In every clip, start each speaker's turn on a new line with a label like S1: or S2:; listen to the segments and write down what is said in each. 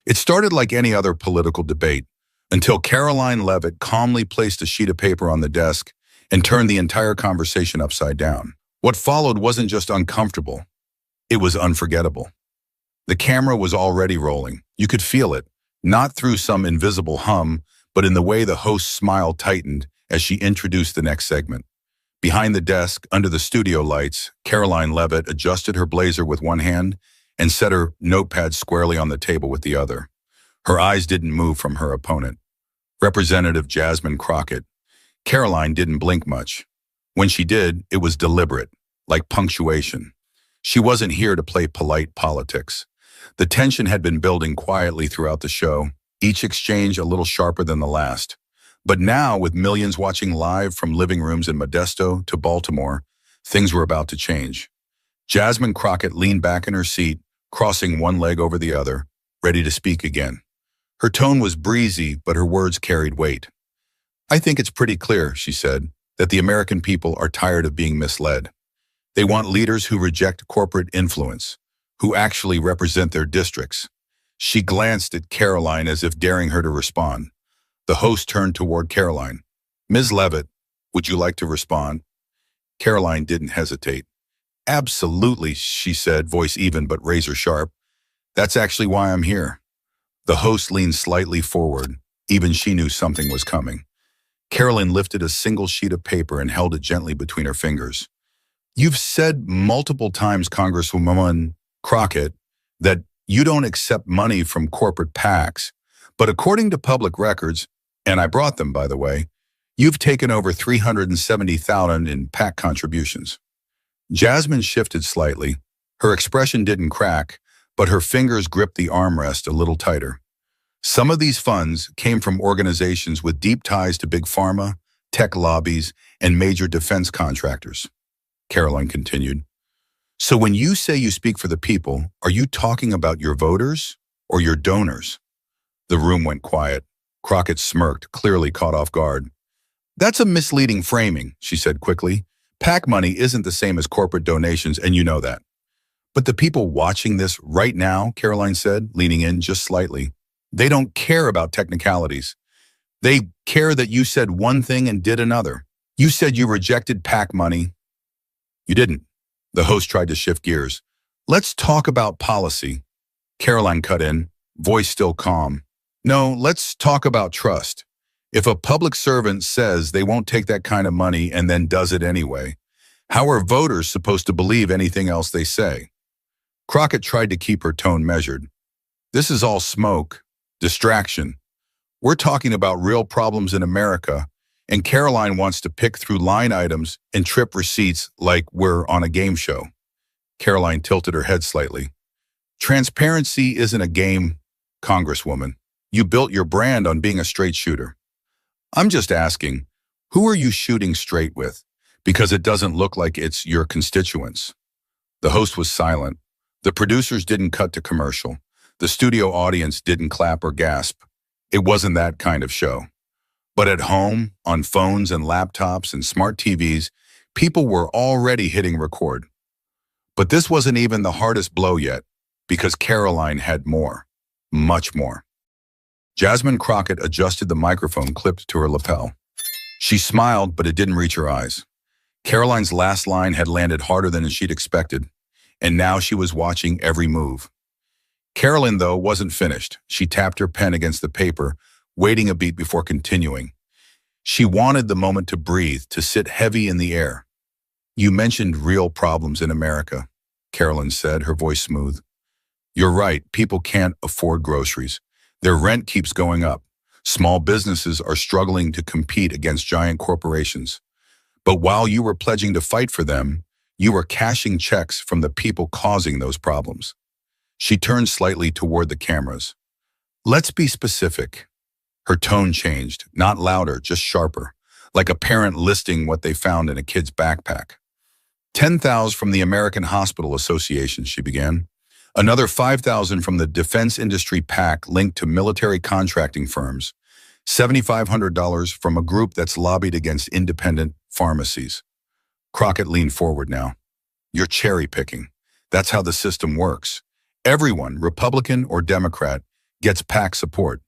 S1: It started like any other political debate until Karoline Leavitt calmly placed a sheet of paper on the desk and turned the entire conversation upside down. What followed wasn't just uncomfortable, it was unforgettable. The camera was already rolling. You could feel it, not through some invisible hum, but in the way the host's smile tightened as she introduced the next segment. Behind the desk, under the studio lights, Karoline Leavitt adjusted her blazer with one hand and set her notepad squarely on the table with the other. Her eyes didn't move from her opponent, Representative Jasmine Crockett. Karoline didn't blink much. When she did, it was deliberate, like punctuation. She wasn't here to play polite politics. The tension had been building quietly throughout the show, each exchange a little sharper than the last. But now, with millions watching live from living rooms in Modesto to Baltimore, things were about to change. Jasmine Crockett leaned back in her seat, crossing one leg over the other, ready to speak again. Her tone was breezy, but her words carried weight. "I think it's pretty clear," she said, "that the American people are tired of being misled. They want leaders who reject corporate influence, who actually represent their districts." She glanced at Karoline as if daring her to respond. The host turned toward Karoline. "Ms. Leavitt, would you like to respond?" Karoline didn't hesitate. "Absolutely," she said, voice even but razor sharp. "That's actually why I'm here." The host leaned slightly forward. Even she knew something was coming. Karoline lifted a single sheet of paper and held it gently between her fingers. "You've said multiple times, Congresswoman Crockett, that you don't accept money from corporate PACs, but according to public records, and I brought them, by the way, you've taken over $370,000 in PAC contributions." Jasmine shifted slightly. Her expression didn't crack, but her fingers gripped the armrest a little tighter. "Some of these funds came from organizations with deep ties to big pharma, tech lobbies, and major defense contractors," Karoline continued. "So when you say you speak for the people, are you talking about your voters or your donors?" The room went quiet. Crockett smirked, clearly caught off guard. "That's a misleading framing," she said quickly. "PAC money isn't the same as corporate donations, and you know that." "But the people watching this right now," Karoline said, leaning in just slightly, "they don't care about technicalities. They care that you said one thing and did another. You said you rejected PAC money. You didn't." The host tried to shift gears. "Let's talk about policy." Karoline cut in, voice still calm. "No, let's talk about trust. If a public servant says they won't take that kind of money and then does it anyway, how are voters supposed to believe anything else they say?" Crockett tried to keep her tone measured. "This is all smoke, distraction. We're talking about real problems in America, and Karoline wants to pick through line items and trip receipts like we're on a game show." Karoline tilted her head slightly. "Transparency isn't a game, Congresswoman. You built your brand on being a straight shooter. I'm just asking, who are you shooting straight with? Because it doesn't look like it's your constituents." The host was silent. The producers didn't cut to commercial. The studio audience didn't clap or gasp. It wasn't that kind of show. But at home, on phones and laptops and smart TVs, people were already hitting record. But this wasn't even the hardest blow yet, because Karoline had more, much more. Jasmine Crockett adjusted the microphone clipped to her lapel. She smiled, but it didn't reach her eyes. Karoline's last line had landed harder than she'd expected, and now she was watching every move. Karoline, though, wasn't finished. She tapped her pen against the paper, waiting a beat before continuing. She wanted the moment to breathe, to sit heavy in the air. "You mentioned real problems in America," Karoline said, her voice smooth. "You're right, people can't afford groceries. Their rent keeps going up. Small businesses are struggling to compete against giant corporations. But while you were pledging to fight for them, you were cashing checks from the people causing those problems." She turned slightly toward the cameras. "Let's be specific." Her tone changed, not louder, just sharper, like a parent listing what they found in a kid's backpack. "10,000 from the American Hospital Association," she began. "Another 5,000 from the defense industry PAC linked to military contracting firms. $7,500 from a group that's lobbied against independent pharmacies." Crockett leaned forward now. "You're cherry picking. That's how the system works. Everyone, Republican or Democrat, gets PAC support.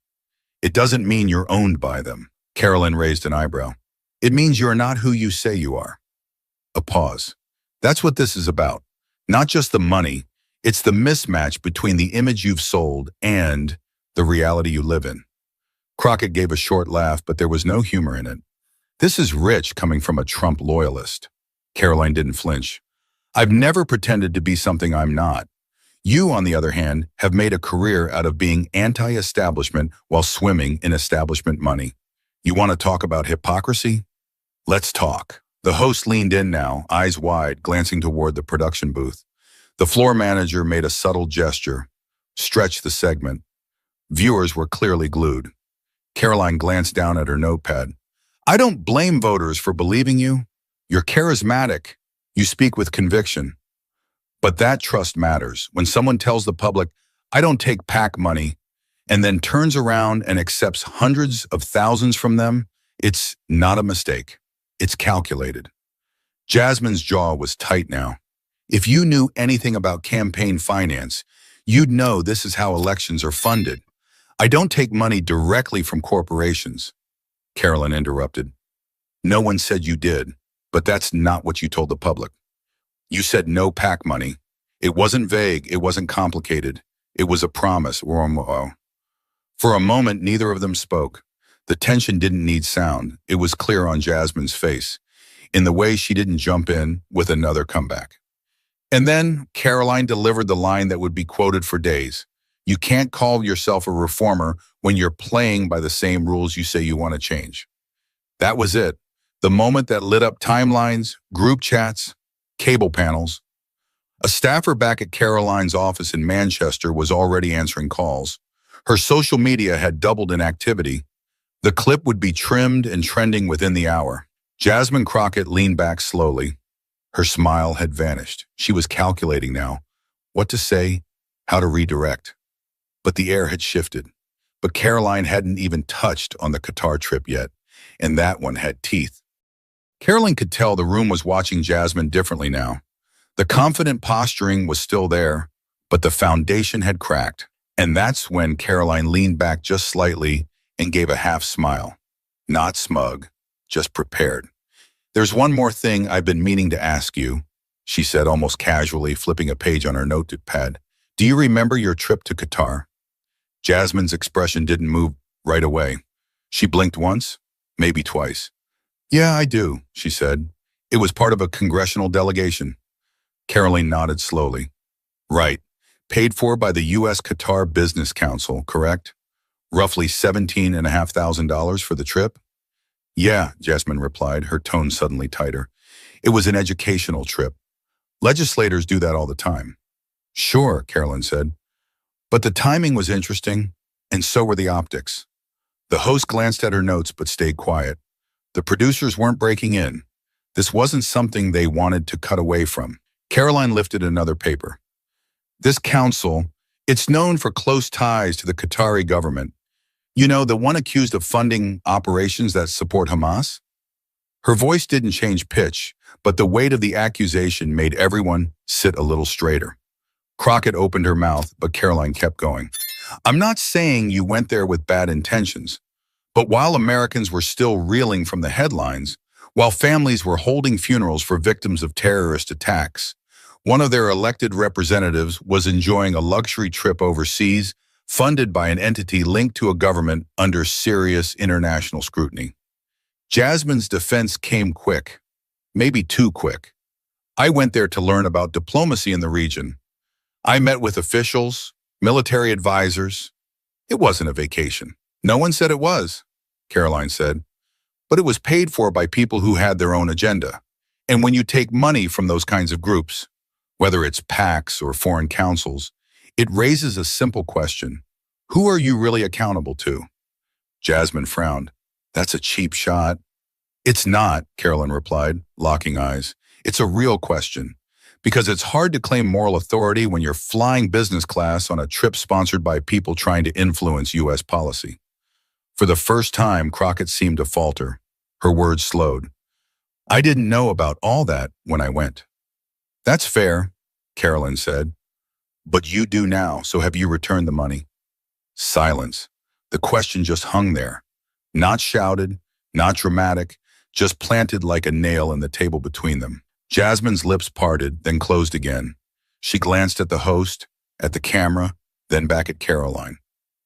S1: It doesn't mean you're owned by them. Karoline raised an eyebrow. It means you're not who you say you are. A pause. That's what this is about. Not just the money, it's the mismatch between the image you've sold and the reality you live in. Crockett gave a short laugh, but there was no humor in it. This is rich coming from a Trump loyalist. Karoline didn't flinch. I've never pretended to be something I'm not. You, on the other hand, have made a career out of being anti-establishment while swimming in establishment money. You want to talk about hypocrisy? Let's talk. The host leaned in now, eyes wide, glancing toward the production booth. The floor manager made a subtle gesture, stretched the segment. Viewers were clearly glued. Karoline glanced down at her notepad. I don't blame voters for believing you. You're charismatic. You speak with conviction. But that trust matters. When someone tells the public, I don't take PAC money, and then turns around and accepts hundreds of thousands from them, it's not a mistake. It's calculated. Jasmine's jaw was tight now. If you knew anything about campaign finance, you'd know this is how elections are funded. I don't take money directly from corporations. Karoline interrupted. No one said you did, but that's not what you told the public. You said no PAC money. It wasn't vague. It wasn't complicated. It was a promise. For a moment, neither of them spoke. The tension didn't need sound. It was clear on Jasmine's face, in the way she didn't jump in with another comeback. And then Karoline delivered the line that would be quoted for days. You can't call yourself a reformer when you're playing by the same rules you say you want to change. That was it. The moment that lit up timelines, group chats, cable panels. A staffer back at Karoline's office in Manchester was already answering calls. Her social media had doubled in activity. The clip would be trimmed and trending within the hour. Jasmine Crockett leaned back slowly. Her smile had vanished. She was calculating now what to say, how to redirect. But the air had shifted. But Karoline hadn't even touched on the Qatar trip yet, and that one had teeth. Karoline could tell the room was watching Jasmine differently now. The confident posturing was still there, but the foundation had cracked. And that's when Karoline leaned back just slightly and gave a half smile. Not smug, just prepared. There's one more thing I've been meaning to ask you, she said almost casually, flipping a page on her notepad. Do you remember your trip to Qatar? Jasmine's expression didn't move right away. She blinked once, maybe twice. Yeah, I do, she said. It was part of a congressional delegation. Karoline nodded slowly. Right. Paid for by the U.S. Qatar Business Council, correct? Roughly $17,500 for the trip? Yeah, Jasmine replied, her tone suddenly tighter. It was an educational trip. Legislators do that all the time. Sure, Karoline said. But the timing was interesting, and so were the optics. The host glanced at her notes but stayed quiet. The producers weren't breaking in. This wasn't something they wanted to cut away from. Karoline lifted another paper. This council, it's known for close ties to the Qatari government. You know, the one accused of funding operations that support Hamas? Her voice didn't change pitch, but the weight of the accusation made everyone sit a little straighter. Crockett opened her mouth, but Karoline kept going. I'm not saying you went there with bad intentions, but while Americans were still reeling from the headlines, while families were holding funerals for victims of terrorist attacks, one of their elected representatives was enjoying a luxury trip overseas, funded by an entity linked to a government under serious international scrutiny. Jasmine's defense came quick, maybe too quick. I went there to learn about diplomacy in the region. I met with officials, military advisors. It wasn't a vacation. No one said it was, Karoline said. But it was paid for by people who had their own agenda. And when you take money from those kinds of groups, whether it's PACs or foreign councils, it raises a simple question. Who are you really accountable to? Jasmine frowned. That's a cheap shot. It's not, Karoline replied, locking eyes. It's a real question. Because it's hard to claim moral authority when you're flying business class on a trip sponsored by people trying to influence U.S. policy. For the first time, Crockett seemed to falter. Her words slowed. I didn't know about all that when I went. That's fair, Karoline said. But you do now, so have you returned the money? Silence. The question just hung there. Not shouted, not dramatic, just planted like a nail in the table between them. Jasmine's lips parted, then closed again. She glanced at the host, at the camera, then back at Karoline.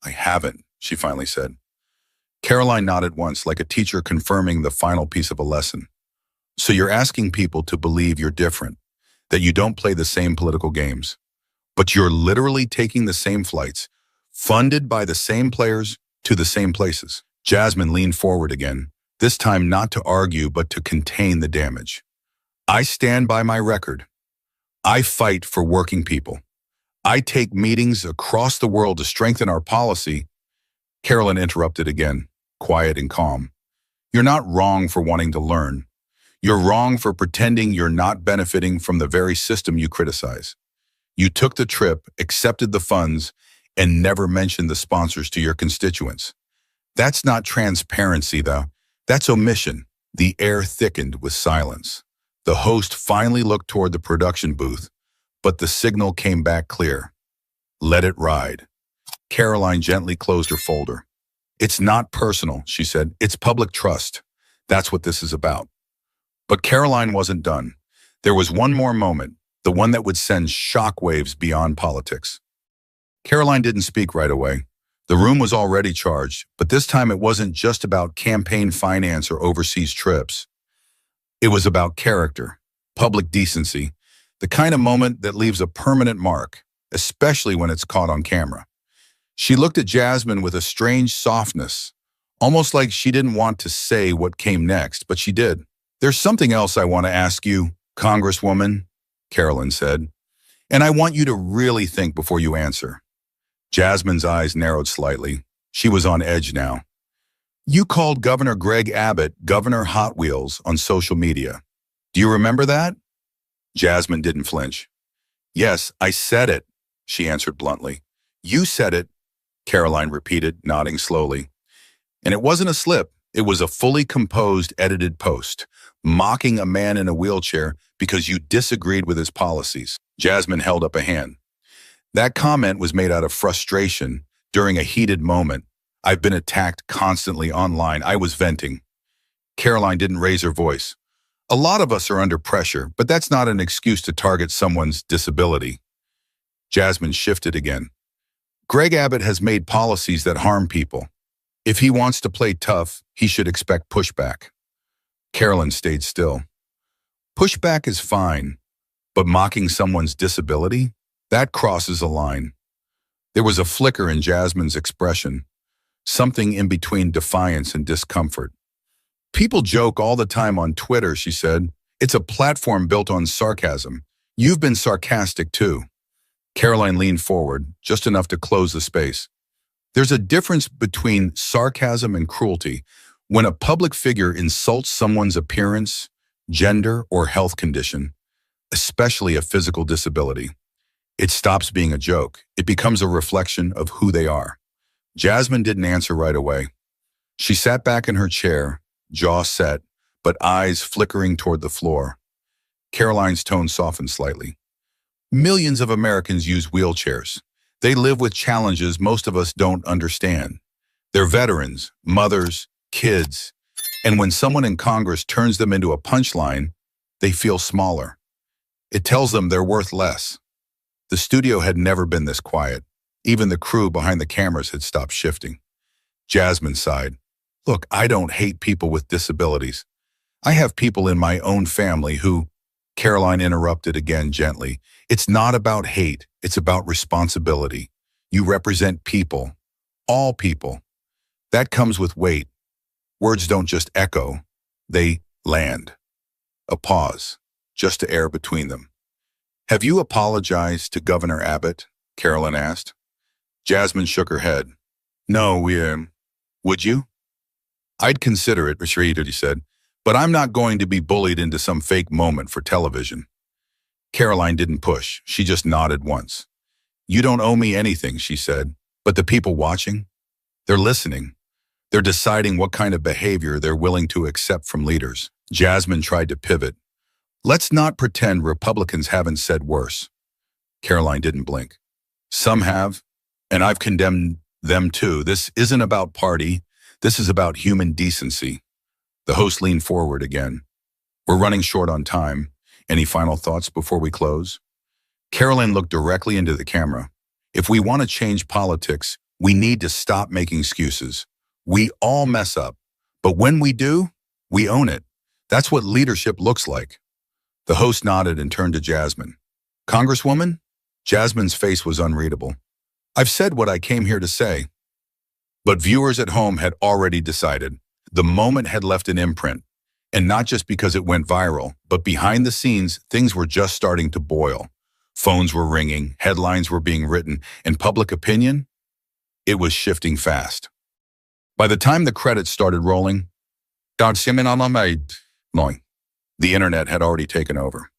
S1: "I haven't," she finally said. Karoline nodded once, like a teacher confirming the final piece of a lesson. "So you're asking people to believe you're different, that you don't play the same political games, but you're literally taking the same flights, funded by the same players, to the same places." Jasmine leaned forward again, this time not to argue but to contain the damage. "I stand by my record. I fight for working people. I take meetings across the world to strengthen our policy." Karoline interrupted again, quiet and calm. "You're not wrong for wanting to learn. You're wrong for pretending you're not benefiting from the very system you criticize. You took the trip, accepted the funds, and never mentioned the sponsors to your constituents. That's not transparency, though. That's omission." The air thickened with silence. The host finally looked toward the production booth, but the signal came back clear. "Let it ride." Karoline gently closed her folder. "It's not personal," she said. "It's public trust. That's what this is about." But Karoline wasn't done. There was one more moment, the one that would send shockwaves beyond politics. Karoline didn't speak right away. The room was already charged, but this time it wasn't just about campaign finance or overseas trips. It was about character, public decency, the kind of moment that leaves a permanent mark, especially when it's caught on camera. She looked at Jasmine with a strange softness, almost like she didn't want to say what came next, but she did. "There's something else I want to ask you, Congresswoman," Karoline said, "and I want you to really think before you answer." Jasmine's eyes narrowed slightly. She was on edge now. "You called Governor Greg Abbott Governor Hot Wheels on social media. Do you remember that?" Jasmine didn't flinch. "Yes, I said it," she answered bluntly. "You said it," Karoline repeated, nodding slowly. "And it wasn't a slip. It was a fully composed, edited post, mocking a man in a wheelchair because you disagreed with his policies." Jasmine held up a hand. "That comment was made out of frustration during a heated moment. I've been attacked constantly online. I was venting." Karoline didn't raise her voice. "A lot of us are under pressure, but that's not an excuse to target someone's disability." Jasmine shifted again. "Greg Abbott has made policies that harm people. If he wants to play tough, he should expect pushback." Karoline stayed still. "Pushback is fine, but mocking someone's disability? That crosses a line." There was a flicker in Jasmine's expression, something in between defiance and discomfort. "People joke all the time on Twitter," she said. "It's a platform built on sarcasm. You've been sarcastic too." Karoline leaned forward, just enough to close the space. "There's a difference between sarcasm and cruelty. When a public figure insults someone's appearance, gender, or health condition, especially a physical disability, it stops being a joke. It becomes a reflection of who they are." Jasmine didn't answer right away. She sat back in her chair, jaw set, but eyes flickering toward the floor. Karoline's tone softened slightly. "Millions of Americans use wheelchairs. They live with challenges most of us don't understand. They're veterans, mothers, kids, and when someone in Congress turns them into a punchline, they feel smaller. It tells them they're worth less." The studio had never been this quiet. Even the crew behind the cameras had stopped shifting. Jasmine sighed. "Look, I don't hate people with disabilities. I have people in my own family who—" Karoline interrupted again gently. "It's not about hate. It's about responsibility. You represent people. All people. That comes with weight. Words don't just echo. They land." A pause, just to air between them. "Have you apologized to Governor Abbott?" Karoline asked. Jasmine shook her head. "No, would you?" "I'd consider it," she said, "but I'm not going to be bullied into some fake moment for television." Karoline didn't push. She just nodded once. "You don't owe me anything," she said, "but the people watching, they're listening. They're deciding what kind of behavior they're willing to accept from leaders." Jasmine tried to pivot. "Let's not pretend Republicans haven't said worse." Karoline didn't blink. "Some have, and I've condemned Them too. This isn't about party. This is about human decency. The host leaned forward again. We're running short on time. Any final thoughts before we close? Karoline looked directly into the camera. If we want to change politics, we need to stop making excuses. We all mess up. But when we do, we own it. That's what leadership looks like. The host nodded and turned to Jasmine. Congresswoman? Jasmine's face was unreadable. I've said what I came here to say. But viewers at home had already decided. The moment had left an imprint. And not just because it went viral, but behind the scenes, things were just starting to boil. Phones were ringing, headlines were being written, and public opinion? It was shifting fast. By the time the credits started rolling, the internet had already taken over.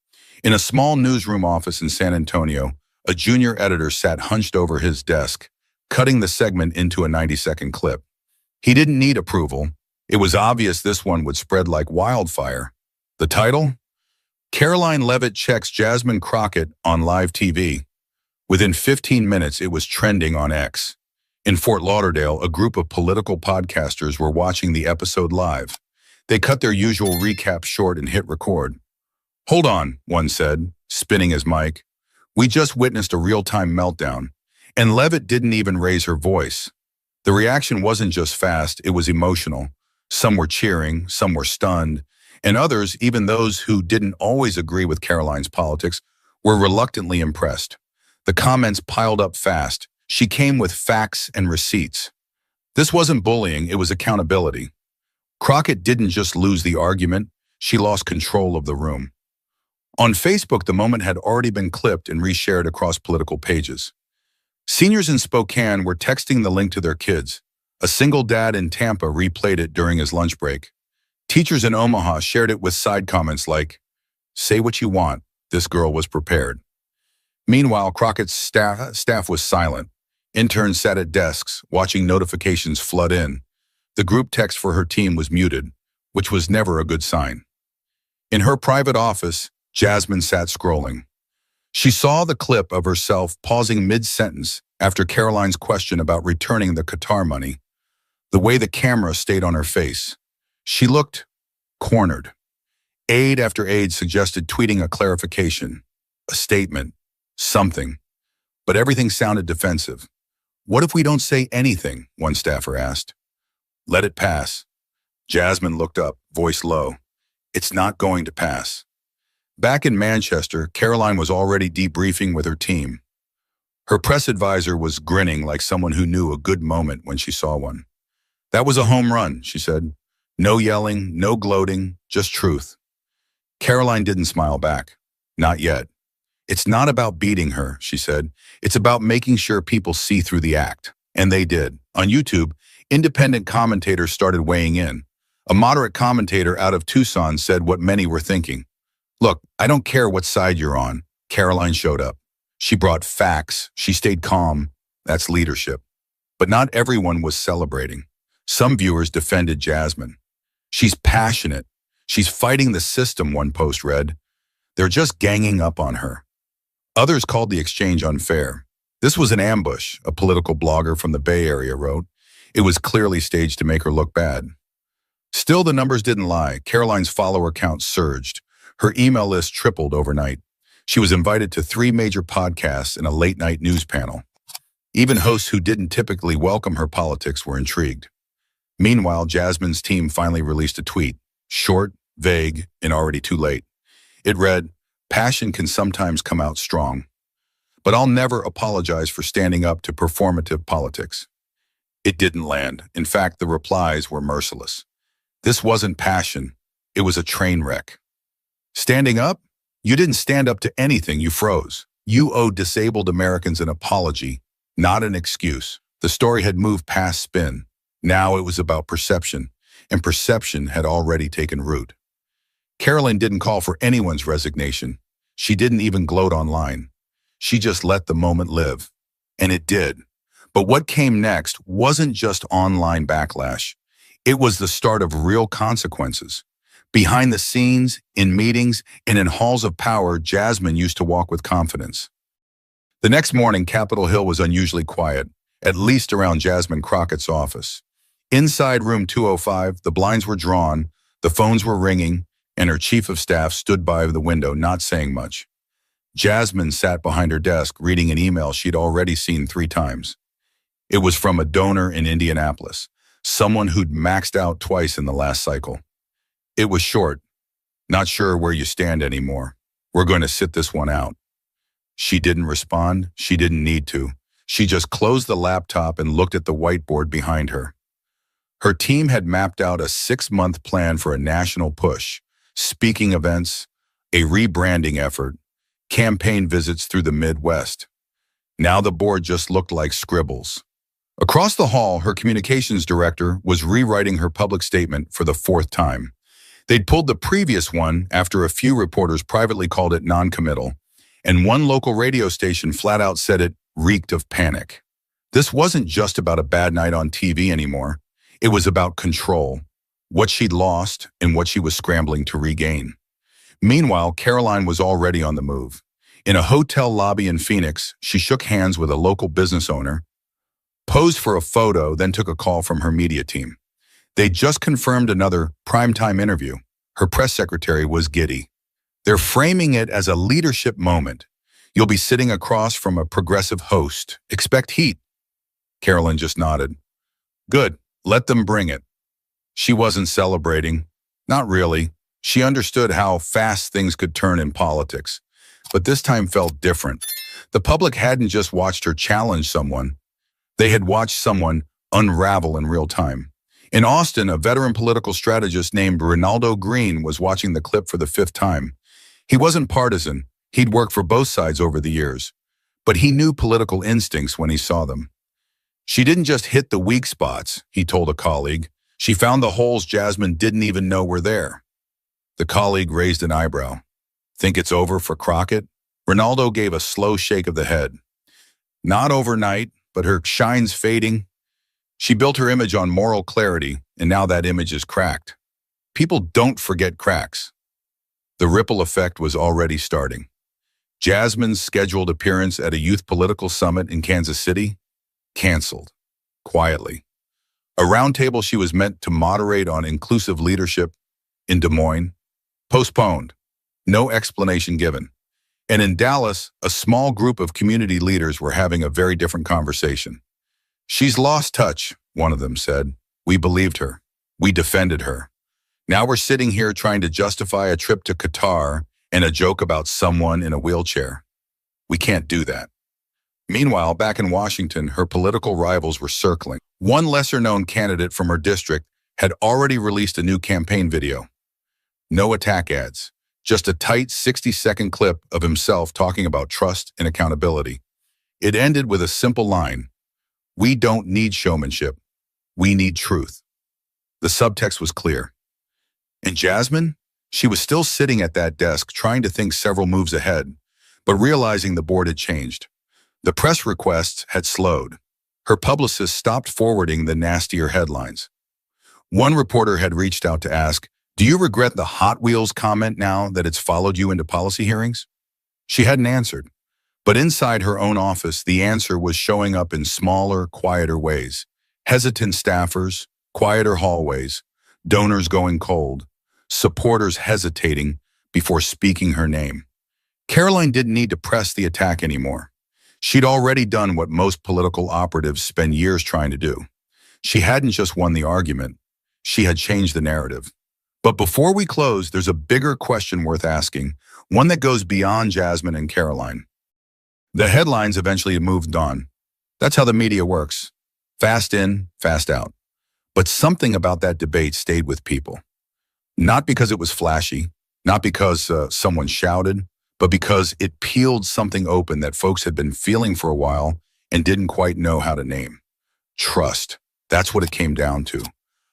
S1: In a small newsroom office in San Antonio, a junior editor sat hunched over his desk, cutting the segment into a 90-second clip. He didn't need approval. It was obvious this one would spread like wildfire. The title? Karoline Leavitt checks Jasmine Crockett on live TV. Within 15 minutes, it was trending on X. In Fort Lauderdale, a group of political podcasters were watching the episode live. They cut their usual recap short and hit record. Hold on, one said, spinning his mic. We just witnessed a real-time meltdown, and Leavitt didn't even raise her voice. The reaction wasn't just fast, it was emotional. Some were cheering, some were stunned, and others, even those who didn't always agree with Karoline's politics, were reluctantly impressed. The comments piled up fast. She came with facts and receipts. This wasn't bullying, it was accountability. Crockett didn't just lose the argument, she lost control of the room. On Facebook, the moment had already been clipped and reshared across political pages. Seniors in Spokane were texting the link to their kids. A single dad in Tampa replayed it during his lunch break. Teachers in Omaha shared it with side comments like, "Say what you want, this girl was prepared." Meanwhile, Crockett's staff was silent. Interns sat at desks, watching notifications flood in. The group text for her team was muted, which was never a good sign. In her private office, Jasmine sat scrolling. She saw the clip of herself pausing mid-sentence after Karoline's question about returning the Qatar money. The way the camera stayed on her face. She looked cornered. Aide after aide suggested tweeting a clarification, a statement, something. But everything sounded defensive. What if we don't say anything? One staffer asked. Let it pass. Jasmine looked up, voice low. It's not going to pass. Back in Manchester, Karoline was already debriefing with her team. Her press advisor was grinning like someone who knew a good moment when she saw one. That was a home run, she said. No yelling, no gloating, just truth. Karoline didn't smile back. Not yet. It's not about beating her, she said. It's about making sure people see through the act. And they did. On YouTube, independent commentators started weighing in. A moderate commentator out of Tucson said what many were thinking. Look, I don't care what side you're on. Karoline showed up. She brought facts. She stayed calm. That's leadership. But not everyone was celebrating. Some viewers defended Jasmine. She's passionate. She's fighting the system, one post read. They're just ganging up on her. Others called the exchange unfair. This was an ambush, a political blogger from the Bay Area wrote. It was clearly staged to make her look bad. Still, the numbers didn't lie. Karoline's follower count surged. Her email list tripled overnight. She was invited to 3 major podcasts and a late-night news panel. Even hosts who didn't typically welcome her politics were intrigued. Meanwhile, Jasmine's team finally released a tweet, short, vague, and already too late. It read, "Passion can sometimes come out strong, but I'll never apologize for standing up to performative politics." It didn't land. In fact, the replies were merciless. This wasn't passion. It was a train wreck. Standing up? You didn't stand up to anything, you froze. You owed disabled Americans an apology, not an excuse. The story had moved past spin. Now it was about perception, and perception had already taken root. Karoline didn't call for anyone's resignation. She didn't even gloat online. She just let the moment live. And it did. But what came next wasn't just online backlash. It was the start of real consequences. Behind the scenes, in meetings, and in halls of power, Jasmine used to walk with confidence. The next morning, Capitol Hill was unusually quiet. at least around Jasmine Crockett's office. Inside room 205, the blinds were drawn, the phones were ringing, and her chief of staff stood by the window, not saying much. Jasmine sat behind her desk, reading an email she'd already seen 3 times. It was from a donor in Indianapolis, someone who'd maxed out twice in the last cycle. It was short. Not sure where you stand anymore. We're going to sit this one out. She didn't respond. She didn't need to. She just closed the laptop and looked at the whiteboard behind her. Her team had mapped out a 6-month plan for a national push, speaking events, a rebranding effort, campaign visits through the Midwest. Now the board just looked like scribbles. Across the hall, her communications director was rewriting her public statement for the 4th time. They'd pulled the previous one after a few reporters privately called it non-committal, and one local radio station flat out said it reeked of panic. This wasn't just about a bad night on TV anymore. It was about control, what she'd lost and what she was scrambling to regain. Meanwhile, Karoline was already on the move. In a hotel lobby in Phoenix, she shook hands with a local business owner, posed for a photo, then took a call from her media team. They just confirmed another primetime interview. Her press secretary was giddy. They're framing it as a leadership moment. You'll be sitting across from a progressive host. Expect heat. Karoline just nodded. Good, let them bring it. She wasn't celebrating. Not really. She understood how fast things could turn in politics. But this time felt different. The public hadn't just watched her challenge someone. They had watched someone unravel in real time. In Austin, a veteran political strategist named Ronaldo Green was watching the clip for the 5th time. He wasn't partisan. He'd worked for both sides over the years. But he knew political instincts when he saw them. She didn't just hit the weak spots, he told a colleague. She found the holes Jasmine didn't even know were there. The colleague raised an eyebrow. Think it's over for Crockett? Ronaldo gave a slow shake of the head. Not overnight, but her shine's fading. She built her image on moral clarity, and now that image is cracked. People don't forget cracks. The ripple effect was already starting. Jasmine's scheduled appearance at a youth political summit in Kansas City? Canceled. Quietly. A roundtable she was meant to moderate on inclusive leadership in Des Moines? Postponed. No explanation given. And in Dallas, a small group of community leaders were having a very different conversation. She's lost touch, one of them said. We believed her. We defended her. Now we're sitting here trying to justify a trip to Qatar and a joke about someone in a wheelchair. We can't do that. Meanwhile, back in Washington, her political rivals were circling. One lesser-known candidate from her district had already released a new campaign video. No attack ads, just a tight 60-second clip of himself talking about trust and accountability. It ended with a simple line. We don't need showmanship. We need truth. The subtext was clear. And Jasmine? She was still sitting at that desk trying to think several moves ahead, but realizing the board had changed. The press requests had slowed. Her publicist stopped forwarding the nastier headlines. One reporter had reached out to ask, do you regret the Hot Wheels comment now that it's followed you into policy hearings? She hadn't answered. But inside her own office, the answer was showing up in smaller, quieter ways. Hesitant staffers, quieter hallways, donors going cold, supporters hesitating before speaking her name. Karoline didn't need to press the attack anymore. She'd already done what most political operatives spend years trying to do. She hadn't just won the argument, she had changed the narrative. But before we close, there's a bigger question worth asking, one that goes beyond Jasmine and Karoline. The headlines eventually moved on. That's how the media works. Fast in, fast out. But something about that debate stayed with people. Not because it was flashy, not because someone shouted, but because it peeled something open that folks had been feeling for a while and didn't quite know how to name. Trust. That's what it came down to.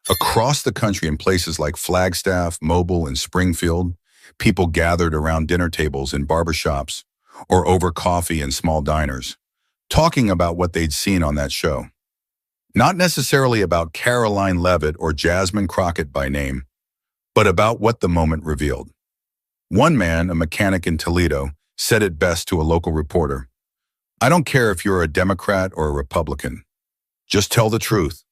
S1: Across the country in places like Flagstaff, Mobile, and Springfield, people gathered around dinner tables in barbershops or over coffee in small diners, talking about what they'd seen on that show. Not necessarily about Karoline Leavitt or Jasmine Crockett by name, but about what the moment revealed. One man, a mechanic in Toledo, said it best to a local reporter. I don't care if you're a Democrat or a Republican. Just tell the truth.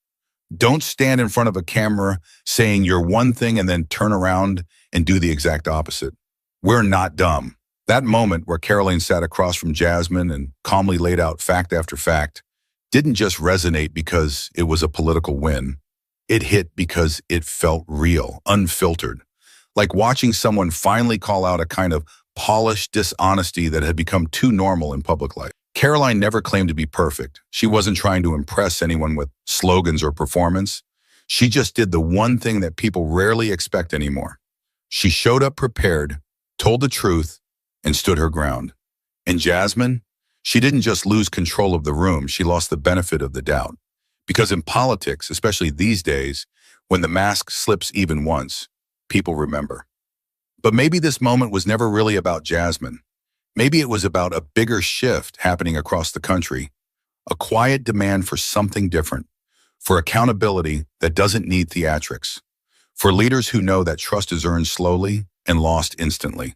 S1: Don't stand in front of a camera saying you're one thing and then turn around and do the exact opposite. We're not dumb. That moment where Karoline sat across from Jasmine and calmly laid out fact after fact didn't just resonate because it was a political win. It hit because it felt real, unfiltered, like watching someone finally call out a kind of polished dishonesty that had become too normal in public life. Karoline never claimed to be perfect. She wasn't trying to impress anyone with slogans or performance. She just did the one thing that people rarely expect anymore. She showed up prepared, told the truth, and stood her ground. And Jasmine, she didn't just lose control of the room, she lost the benefit of the doubt. Because in politics, especially these days, when the mask slips even once, people remember. But maybe this moment was never really about Jasmine. Maybe it was about a bigger shift happening across the country, a quiet demand for something different, for accountability that doesn't need theatrics, for leaders who know that trust is earned slowly and lost instantly.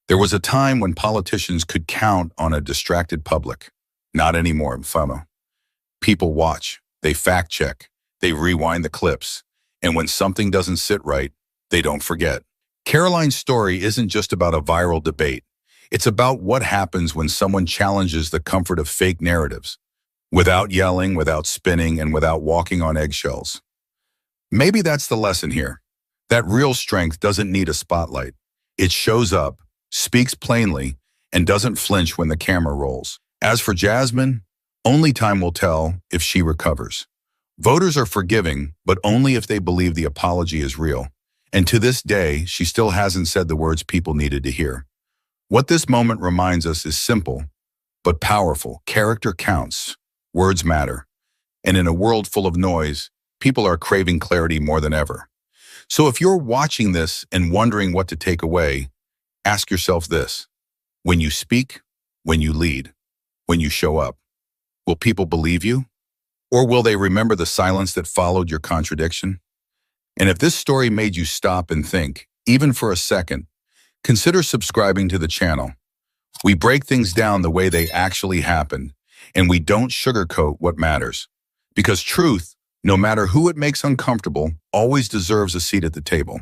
S1: There was a time when politicians could count on a distracted public. Not anymore, FOMO. People watch, they fact-check, they rewind the clips, and when something doesn't sit right, they don't forget. Karoline's story isn't just about a viral debate. It's about what happens when someone challenges the comfort of fake narratives, without yelling, without spinning, and without walking on eggshells. Maybe that's the lesson here. That real strength doesn't need a spotlight. It shows up, speaks plainly, and doesn't flinch when the camera rolls. As for Jasmine, only time will tell if she recovers. Voters are forgiving, but only if they believe the apology is real. And to this day, she still hasn't said the words people needed to hear. What this moment reminds us is simple, but powerful. Character counts. Words matter. And in a world full of noise, people are craving clarity more than ever. So if you're watching this and wondering what to take away, ask yourself this. When you speak, when you lead, when you show up, will people believe you? Or will they remember the silence that followed your contradiction? And if this story made you stop and think, even for a second, consider subscribing to the channel. We break things down the way they actually happen, and we don't sugarcoat what matters. Because truth, no matter who it makes uncomfortable, always deserves a seat at the table.